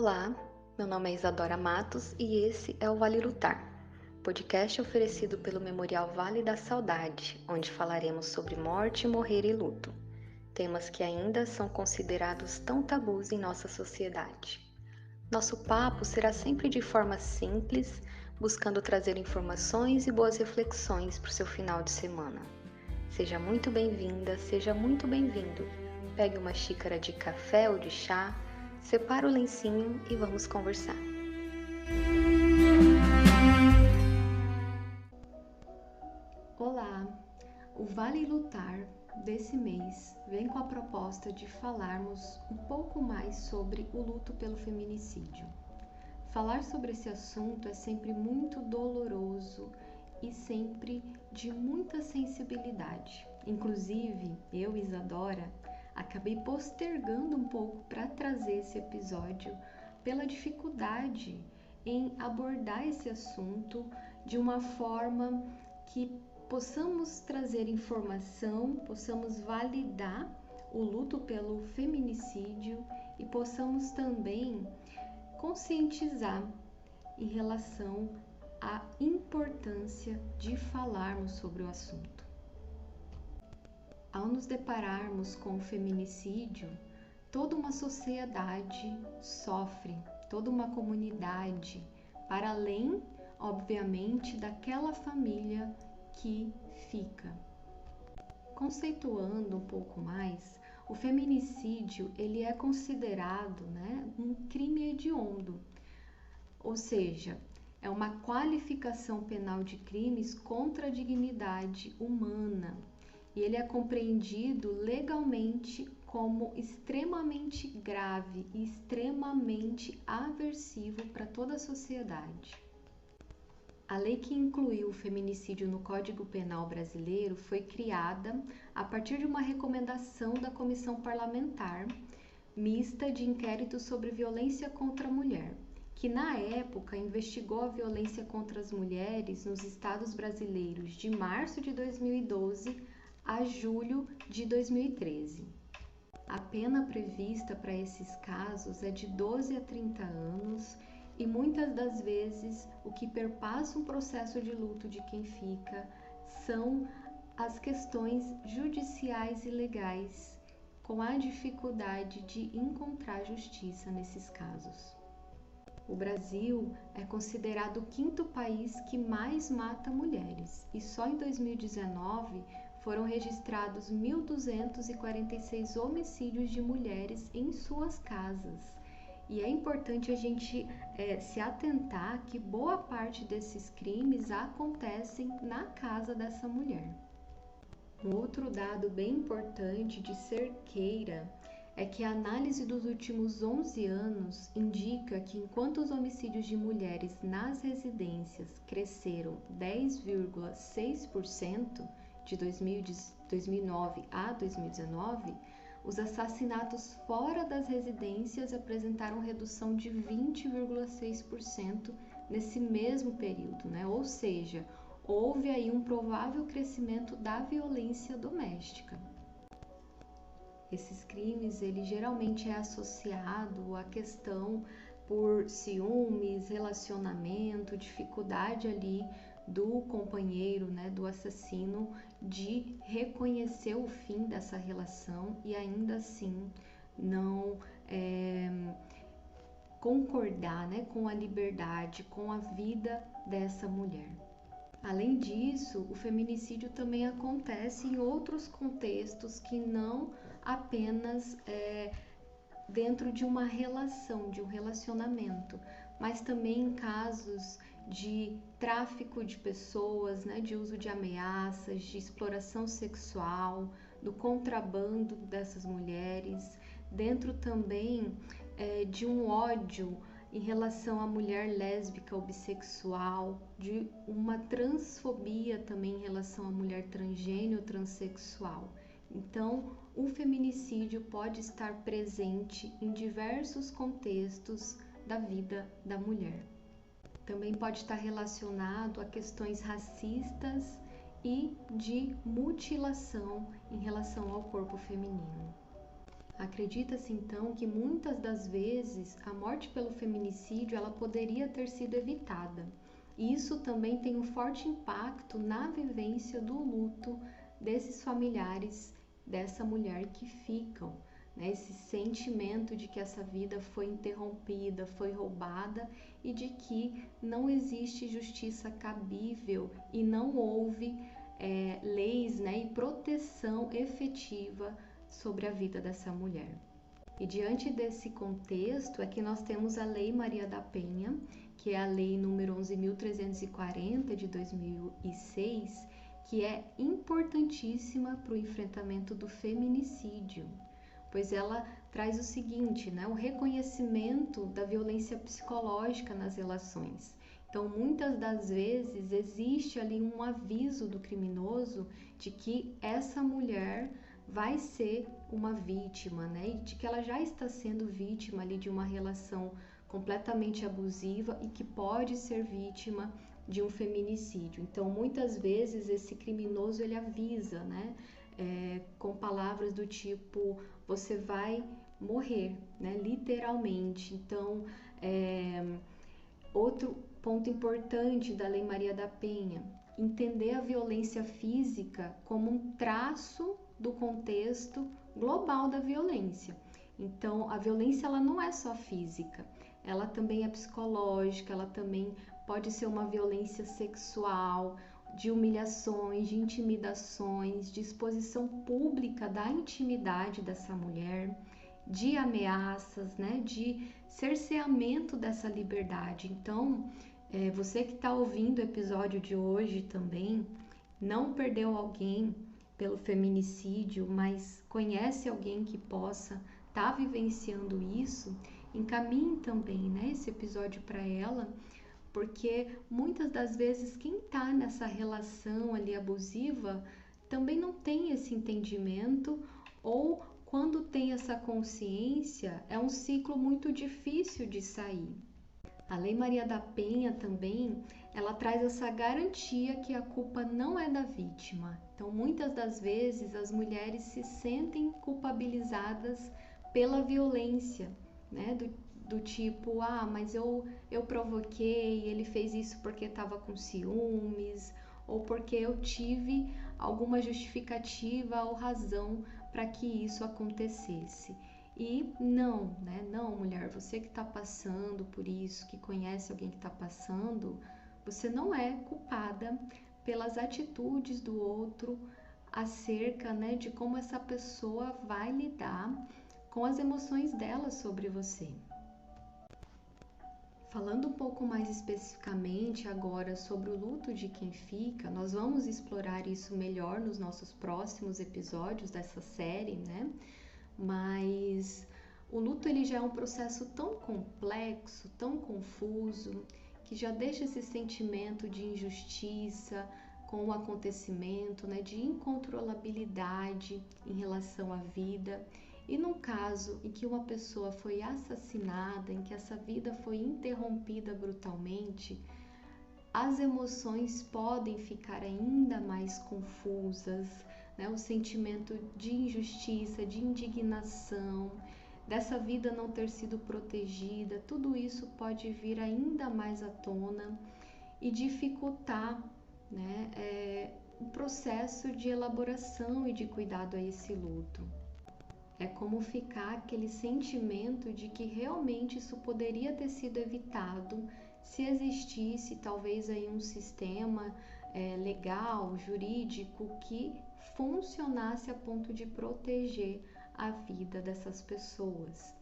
Olá, meu nome é Isadora Matos e esse é o Vale Lutar, podcast oferecido pelo Memorial Vale da Saudade, onde falaremos sobre morte, morrer e luto, temas que ainda são considerados tão tabus em nossa sociedade. Nosso papo será sempre de forma simples, buscando trazer informações e boas reflexões para o seu final de semana. Seja muito bem-vinda, seja muito bem-vindo. Pegue uma xícara de café ou de chá, separa o lencinho e vamos conversar. Olá! O Vale Lutar desse mês vem com a proposta de falarmos um pouco mais sobre o luto pelo feminicídio. Falar sobre esse assunto é sempre muito doloroso e sempre de muita sensibilidade. Inclusive, eu, Isadora, acabei postergando um pouco para trazer esse episódio pela dificuldade em abordar esse assunto de uma forma que possamos trazer informação, possamos validar o luto pelo feminicídio e possamos também conscientizar em relação à importância de falarmos sobre o assunto. Ao nos depararmos com o feminicídio, toda uma sociedade sofre, toda uma comunidade, para além, obviamente, daquela família que fica. Conceituando um pouco mais, o feminicídio ele é considerado, um crime hediondo, ou seja, é uma qualificação penal de crimes contra a dignidade humana e ele é compreendido legalmente como extremamente grave e extremamente aversivo para toda a sociedade. A lei que incluiu o feminicídio no Código Penal brasileiro foi criada a partir de uma recomendação da Comissão Parlamentar Mista de Inquérito sobre Violência contra a Mulher, que na época investigou a violência contra as mulheres nos estados brasileiros de março de 2012 a julho de 2013. A pena prevista para esses casos é de 12 a 30 anos e muitas das vezes o que perpassa um processo de luto de quem fica são as questões judiciais e legais, com a dificuldade de encontrar justiça nesses casos. O Brasil é considerado o quinto país que mais mata mulheres e só em 2019 foram registrados 1.246 homicídios de mulheres em suas casas. E é importante a gente se atentar que boa parte desses crimes acontecem na casa dessa mulher. Um outro dado bem importante de cerqueira é que a análise dos últimos 11 anos indica que enquanto os homicídios de mulheres nas residências cresceram 10,6% de 2009 a 2019, os assassinatos fora das residências apresentaram redução de 20,6% nesse mesmo período, Ou seja, houve aí um provável crescimento da violência doméstica. Esses crimes, ele geralmente é associado à questão por ciúmes, relacionamento, dificuldade ali do companheiro, do assassino, de reconhecer o fim dessa relação e ainda assim não concordar, com a liberdade, com a vida dessa mulher. Além disso, o feminicídio também acontece em outros contextos que não apenas dentro de uma relação, de um relacionamento, mas também em casos de tráfico de pessoas, de uso de ameaças, de exploração sexual, do contrabando dessas mulheres, dentro também de um ódio em relação à mulher lésbica ou bissexual, de uma transfobia também em relação à mulher transgênero ou transexual. Então, o feminicídio pode estar presente em diversos contextos da vida da mulher. Também pode estar relacionado a questões racistas e de mutilação em relação ao corpo feminino. Acredita-se então que muitas das vezes a morte pelo feminicídio ela poderia ter sido evitada. E isso também tem um forte impacto na vivência do luto desses familiares dessa mulher que ficam, né? Esse sentimento de que essa vida foi interrompida, foi roubada e de que não existe justiça cabível e não houve leis, né, e proteção efetiva sobre a vida dessa mulher. E diante desse contexto é que nós temos a Lei Maria da Penha, que é a lei número 11.340 de 2006, que é importantíssima para o enfrentamento do feminicídio, pois ela traz o seguinte, né, o reconhecimento da violência psicológica nas relações. Então, muitas das vezes existe ali um aviso do criminoso de que essa mulher vai ser uma vítima, né? E de que ela já está sendo vítima ali de uma relação completamente abusiva e que pode ser vítima de um feminicídio. Então, muitas vezes esse criminoso ele avisa, né? Com palavras do tipo, você vai morrer, né? Literalmente. Então, outro ponto importante da Lei Maria da Penha, entender a violência física como um traço do contexto global da violência. Então, a violência ela não é só física, ela também é psicológica, ela também pode ser uma violência sexual, de humilhações, de intimidações, de exposição pública da intimidade dessa mulher, de ameaças, né, de cerceamento dessa liberdade. Então, você que está ouvindo o episódio de hoje também, não perdeu alguém pelo feminicídio, mas conhece alguém que possa estar vivenciando isso, encaminhe também, né, esse episódio para ela, porque muitas das vezes quem está nessa relação ali abusiva também não tem esse entendimento, ou quando tem essa consciência, é um ciclo muito difícil de sair. A Lei Maria da Penha também, ela traz essa garantia que a culpa não é da vítima. Então, muitas das vezes as mulheres se sentem culpabilizadas pela violência, né? Do tipo, mas eu provoquei, ele fez isso porque estava com ciúmes, ou porque eu tive alguma justificativa ou razão para que isso acontecesse. E não, né? Não, mulher, você que está passando por isso, que conhece alguém que está passando, você não é culpada pelas atitudes do outro acerca, né, de como essa pessoa vai lidar com as emoções dela sobre você. Falando um pouco mais especificamente agora sobre o luto de quem fica, nós vamos explorar isso melhor nos nossos próximos episódios dessa série, né? Mas o luto ele já é um processo tão complexo, tão confuso, que já deixa esse sentimento de injustiça com o acontecimento, né, de incontrolabilidade em relação à vida. E num caso em que uma pessoa foi assassinada, em que essa vida foi interrompida brutalmente, as emoções podem ficar ainda mais confusas, né? O sentimento de injustiça, de indignação, dessa vida não ter sido protegida, tudo isso pode vir ainda mais à tona e dificultar, né, o processo de elaboração e de cuidado a esse luto. É como ficar aquele sentimento de que realmente isso poderia ter sido evitado se existisse talvez aí um sistema legal, jurídico, que funcionasse a ponto de proteger a vida dessas pessoas.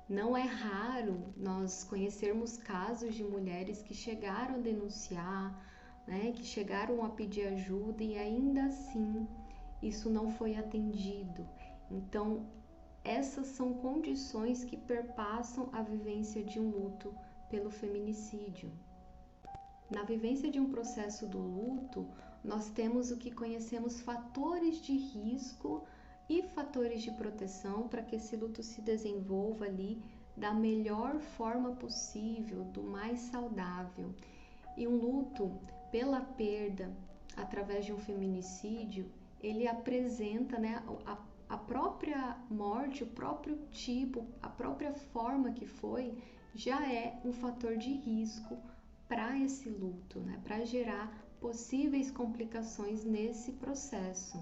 Não é raro nós conhecermos casos de mulheres que chegaram a denunciar, né, que chegaram a pedir ajuda e ainda assim isso não foi atendido. Então, essas são condições que perpassam a vivência de um luto pelo feminicídio. Na vivência de um processo do luto, nós temos o que conhecemos fatores de risco e fatores de proteção para que esse luto se desenvolva ali da melhor forma possível, do mais saudável. E um luto pela perda através de um feminicídio, ele apresenta, né, a própria morte, o próprio tipo, a própria forma que foi, já é um fator de risco para esse luto, né, para gerar possíveis complicações nesse processo.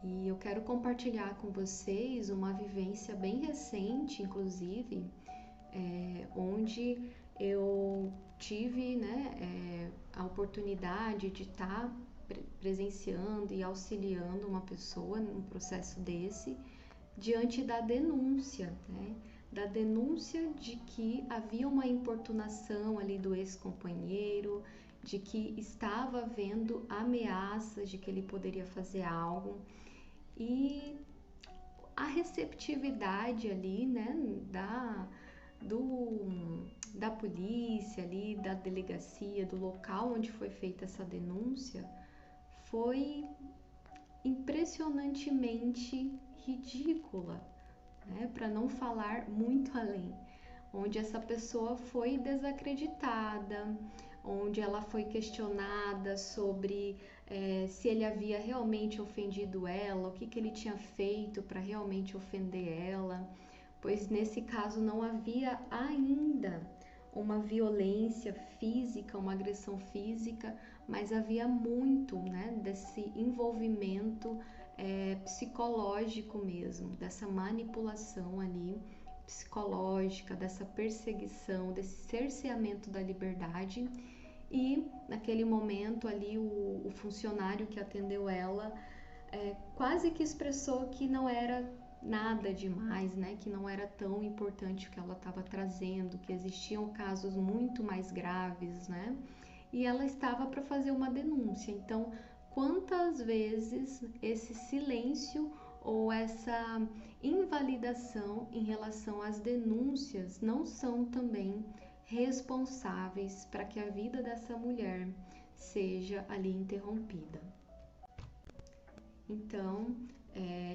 E eu quero compartilhar com vocês uma vivência bem recente, inclusive, onde eu tive, né, a oportunidade de estar presenciando e auxiliando uma pessoa num processo desse, diante da denúncia, né, da denúncia de que havia uma importunação ali do ex-companheiro, de que estava havendo ameaças de que ele poderia fazer algo, e a receptividade ali, né, da polícia ali, da delegacia, do local onde foi feita essa denúncia, foi impressionantemente ridícula, né, para não falar muito além, onde essa pessoa foi desacreditada, onde ela foi questionada sobre se ele havia realmente ofendido ela, o que ele tinha feito para realmente ofender ela, pois nesse caso não havia ainda uma violência física, uma agressão física, mas havia muito, né, desse envolvimento psicológico mesmo, dessa manipulação ali psicológica, dessa perseguição, desse cerceamento da liberdade. E naquele momento ali o funcionário que atendeu ela quase que expressou que não era nada demais, né? Que não era tão importante o que ela estava trazendo, que existiam casos muito mais graves, né? E ela estava para fazer uma denúncia. Então, quantas vezes esse silêncio ou essa invalidação em relação às denúncias não são também responsáveis para que a vida dessa mulher seja ali interrompida. Então,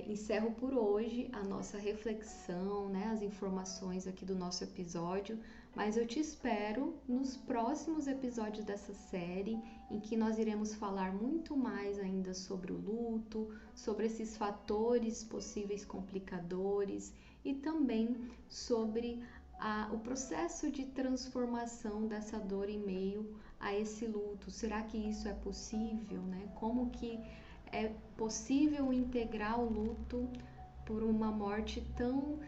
encerro por hoje a nossa reflexão, né, as informações aqui do nosso episódio, mas eu te espero nos próximos episódios dessa série, em que nós iremos falar muito mais ainda sobre o luto, sobre esses fatores possíveis complicadores e também sobre o processo de transformação dessa dor em meio a esse luto. Será que isso é possível, né? Como que é possível integrar o luto por uma morte tão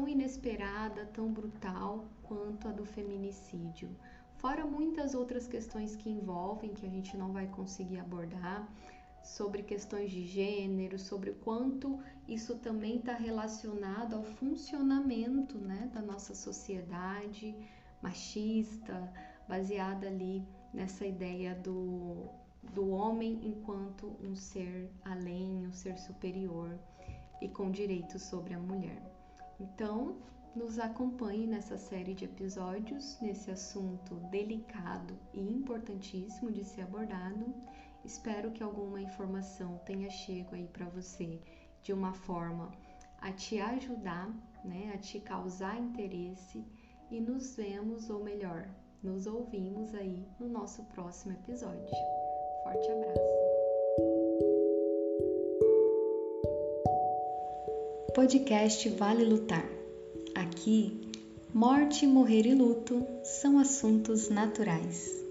inesperada, tão brutal quanto a do feminicídio? Fora muitas outras questões que envolvem, que a gente não vai conseguir abordar, sobre questões de gênero, sobre o quanto isso também está relacionado ao funcionamento, né, da nossa sociedade machista, baseada ali nessa ideia do homem enquanto um ser além, um ser superior e com direitos sobre a mulher. Então, nos acompanhe nessa série de episódios, nesse assunto delicado e importantíssimo de ser abordado. Espero que alguma informação tenha chego aí para você de uma forma a te ajudar, né, a te causar interesse, e nos vemos, ou melhor, nos ouvimos aí no nosso próximo episódio. Forte abraço! Podcast Vale Lutar. Aqui, morte, morrer e luto são assuntos naturais.